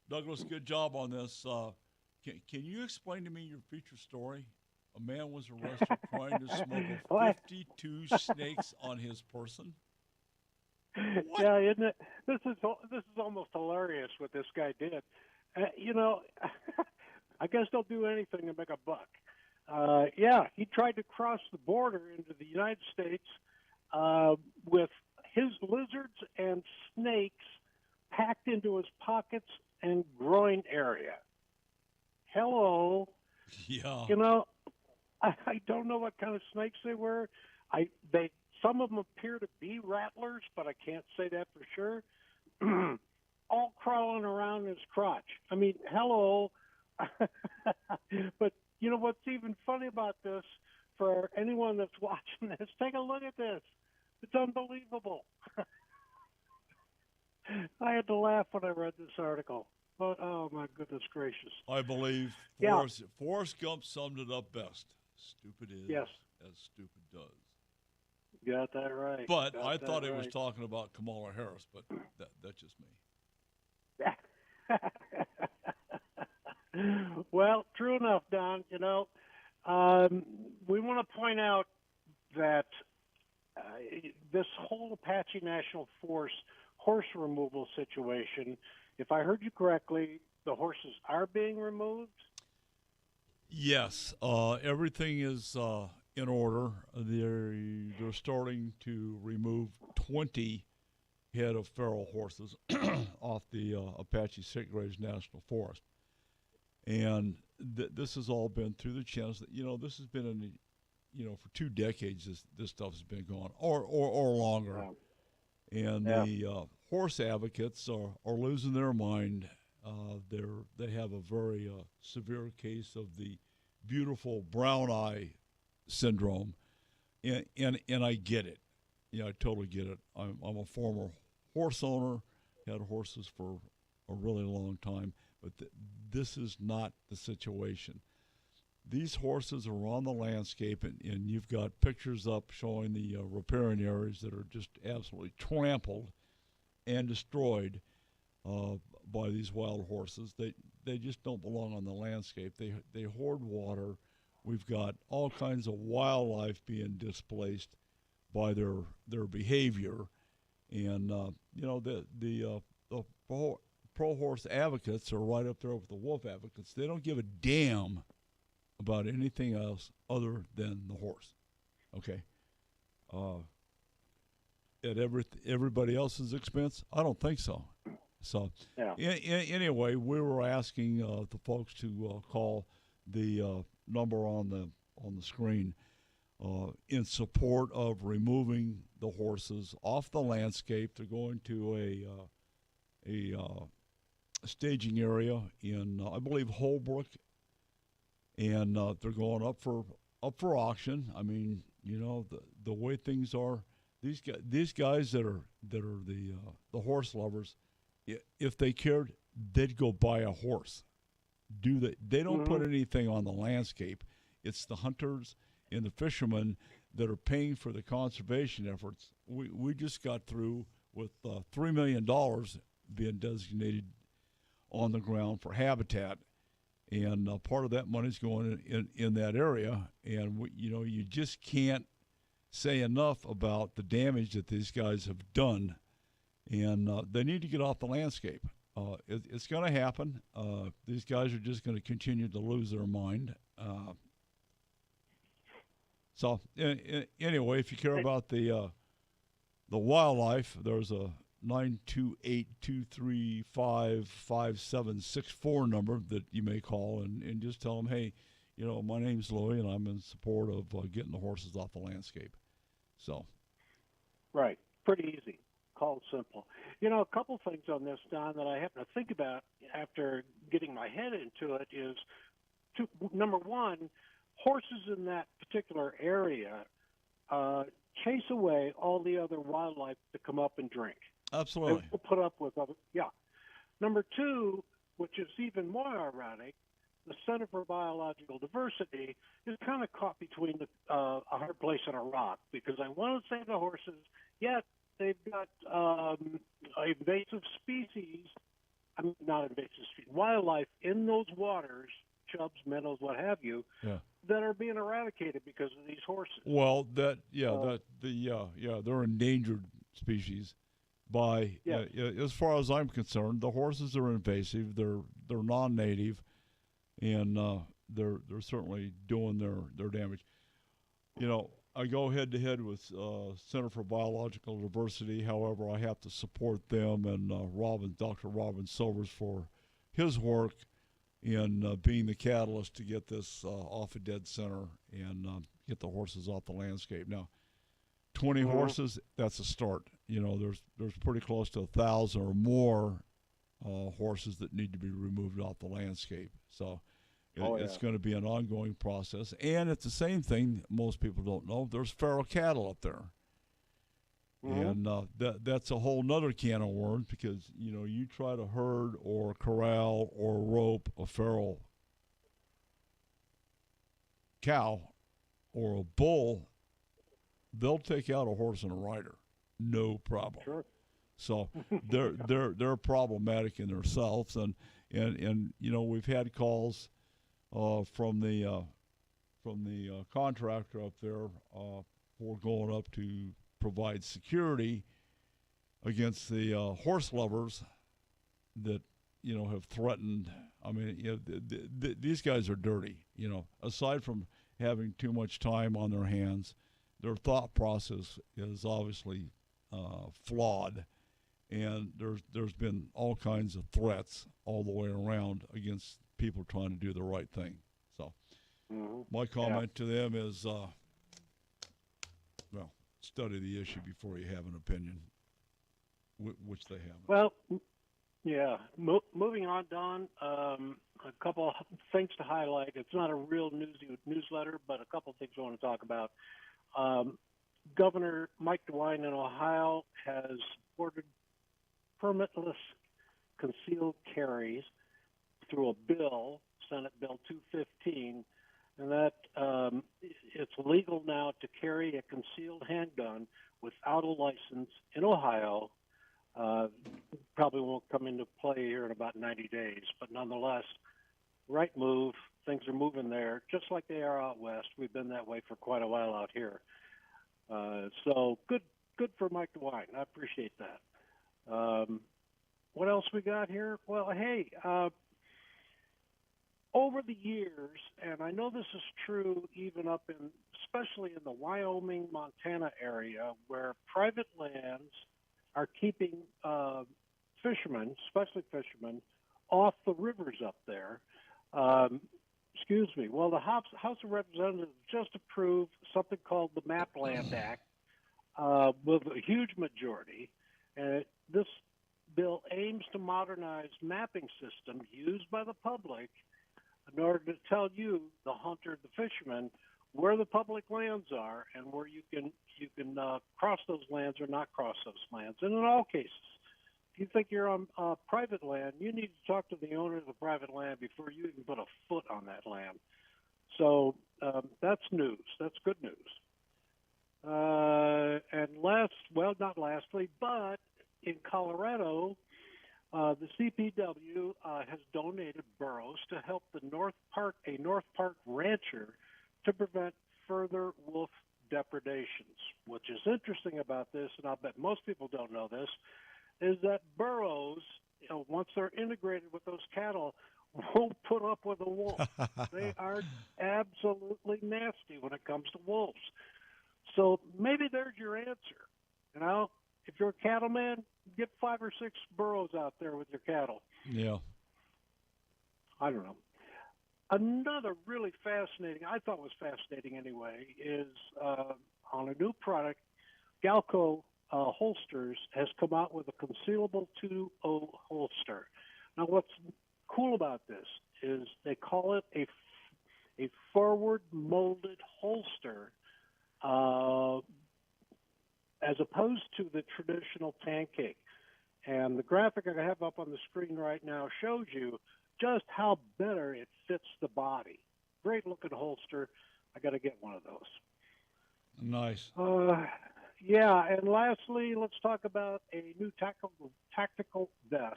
Douglas, good job on this. Can you explain to me your feature story? A man was arrested trying to smuggle What? 52 snakes on his person. What? Yeah, isn't it? This is almost hilarious what this guy did. You know, I guess they'll do anything to make a buck. Yeah, he tried to cross the border into the United States with his lizards and snakes packed into his pockets and groin area. Hello, Yeah. you know, I don't know what kind of snakes they were. I they Some of them appear to be rattlers, but I can't say that for sure. All crawling around his crotch. I mean, hello. But you know what's even funny about this for anyone that's watching this? Take a look at this. It's unbelievable. I had to laugh when I read this article. But oh my goodness gracious. I believe Yeah. Forrest Gump summed it up best. Stupid Yes. is as stupid does. Got that right. But Got I that thought he was right. talking about Kamala Harris, but that's just me. Well, true enough, Don. Um, we want to point out that uh, this whole Apache National Forest horse removal situation, if I heard you correctly, the horses are being removed. Yes, everything is in order. They're starting to remove 20 head of feral horses off the Apache State Range National Forest, and this has all been through the channels. This has been for 2 decades. This stuff has been going, or longer, Um, and yeah. the horse advocates are losing their mind. They have a very severe case of the beautiful brown eye syndrome, and I get it. Yeah, I totally get it. I'm a former horse owner, had horses for a really long time, but this is not the situation. These horses are on the landscape, and you've got pictures up showing the riparian areas that are just absolutely trampled and destroyed uh, by these wild horses. They just don't belong on the landscape. They hoard water. We've got all kinds of wildlife being displaced by their behavior, and the pro horse advocates are right up there with the wolf advocates. They don't give a damn about anything else other than the horse. Okay, uh, at everybody else's expense? I don't think so. So, Yeah. anyway, we were asking the folks to call the number on the screen in support of removing the horses off the landscape. They're going to a staging area in I believe Holbrook, and they're going up for auction. I mean, the way things are, these guys that are the horse lovers, if they cared, they'd go buy a horse. They don't Hmm. put anything on the landscape. It's the hunters and the fishermen that are paying for the conservation efforts. We just got through with $3 million being designated on the ground for habitat, and part of that money is going in that area. And you just can't say enough about the damage that these guys have done, and they need to get off the landscape. It's going to happen. These guys are just going to continue to lose their mind. Anyway, if you care about the wildlife, there's a 928-235-5764 number that you may call and just tell them, hey, my name's Louie and I'm in support of getting the horses off the landscape. So, Right. Pretty easy. Called simple. A couple things on this, Don, that I happen to think about after getting my head into it is number one, horses in that particular area uh, chase away all the other wildlife to come up and drink. They absolutely. will put up with other. Yeah. Number two, which is even more ironic, the Center for Biological Diversity is kind of caught between a hard place and a rock because I want to save the horses, yet they've got invasive species I mean, not invasive species, wildlife in those waters, chubs, minnows, what have you, Yeah. that are being eradicated because of these horses. Well, that yeah, Uh, they're endangered species. By yes. as far as I'm concerned, the horses are invasive. They're non-native, and they're certainly doing their damage. You know, I go head to head with Center for Biological Diversity. However, I have to support them and Dr. Robin Silvers for his work in being the catalyst to get this off a dead center and get the horses off the landscape. Now, 20 Mhm. horses, that's a start. You know, there's pretty close to 1,000 or more horses that need to be removed off the landscape. So Oh it's yeah. going to be an ongoing process. And it's the same thing most people don't know. There's feral cattle up there. Hmm. And that's a whole nother can of worms because, you know, you try to herd or corral or rope a feral cow or a bull, they'll take out a horse and a rider. No problem. Sure. So they're problematic in themselves, and you know we've had calls from the contractor up there for going up to provide security against the horse lovers that you know have threatened. I mean, you know, these guys are dirty. You know, aside from having too much time on their hands, their thought process is obviously flawed, and there's been all kinds of threats all the way around against people trying to do the right thing. So Hmm. my Yeah. comment to them is, well, study the issue before you have an opinion, which they haven't. Well, yeah. Moving on, Don. A couple of things to highlight. It's not a real newsletter, but a couple of things I want to talk about. Um, Governor Mike DeWine in Ohio has supported permitless concealed carries through a bill, Senate Bill 215, and that it's legal now to carry a concealed handgun without a license in Ohio. Uh, Probably won't come into play here in about 90 days, but nonetheless, right move. Things are moving there, just like they are out west. We've been that way for quite a while out here. So good for Mike DeWine. I appreciate that. What else we got here? Well, hey, over the years, and I know this is true even up in, especially in the Wyoming, Montana area, where private lands are keeping fishermen, especially fishermen, off the rivers up there. Um, Excuse me. Well, the House of Representatives just approved something called the MAPLAND Act with a huge majority. This bill aims to modernize mapping systems used by the public in order to tell you, the hunter, the fisherman, where the public lands are and where you can cross those lands or not cross those lands. And in all cases, if you think you're on private land, you need to talk to the owner of the private land before you even put a foot on that land. So that's news. That's good news. And not lastly, but in Colorado, the CPW has donated burros to help a North Park rancher, to prevent further wolf depredations. Which is interesting about this, and I'll bet most people don't know this, is that burros, once they're integrated with those cattle, won't put up with a wolf. They are absolutely nasty when it comes to wolves. So maybe there's your answer. You know, if you're a cattleman, get 5 or 6 burros out there with your cattle. Yeah. I don't know. Another really fascinating, I thought was fascinating anyway, is on a new product, Galco Holsters has come out with a concealable 2.0 holster. Now, what's cool about this is they call it a forward molded holster, as opposed to the traditional pancake. And the graphic I have up on the screen right now shows you just how better it fits the body. Great looking holster. I got to get one of those. Nice. Yeah, and lastly, let's talk about a new tactical vest.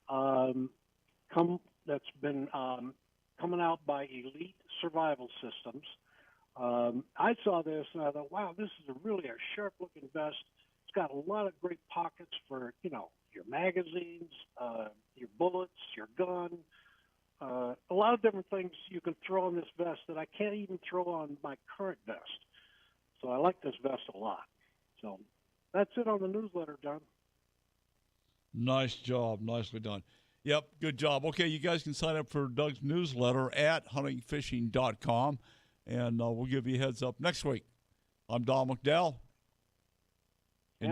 that's been coming out by Elite Survival Systems. I saw this and I thought, wow, this is really a sharp-looking vest. It's got a lot of great pockets for, your magazines, your bullets, your gun, a lot of different things you can throw in this vest that I can't even throw on my current vest. So I like this vest a lot. So that's it on the newsletter, John. Nice job. Nicely done. Yep, good job. Okay, you guys can sign up for Doug's newsletter at huntingfishing.com, and we'll give you a heads up next week. I'm Don McDowell. And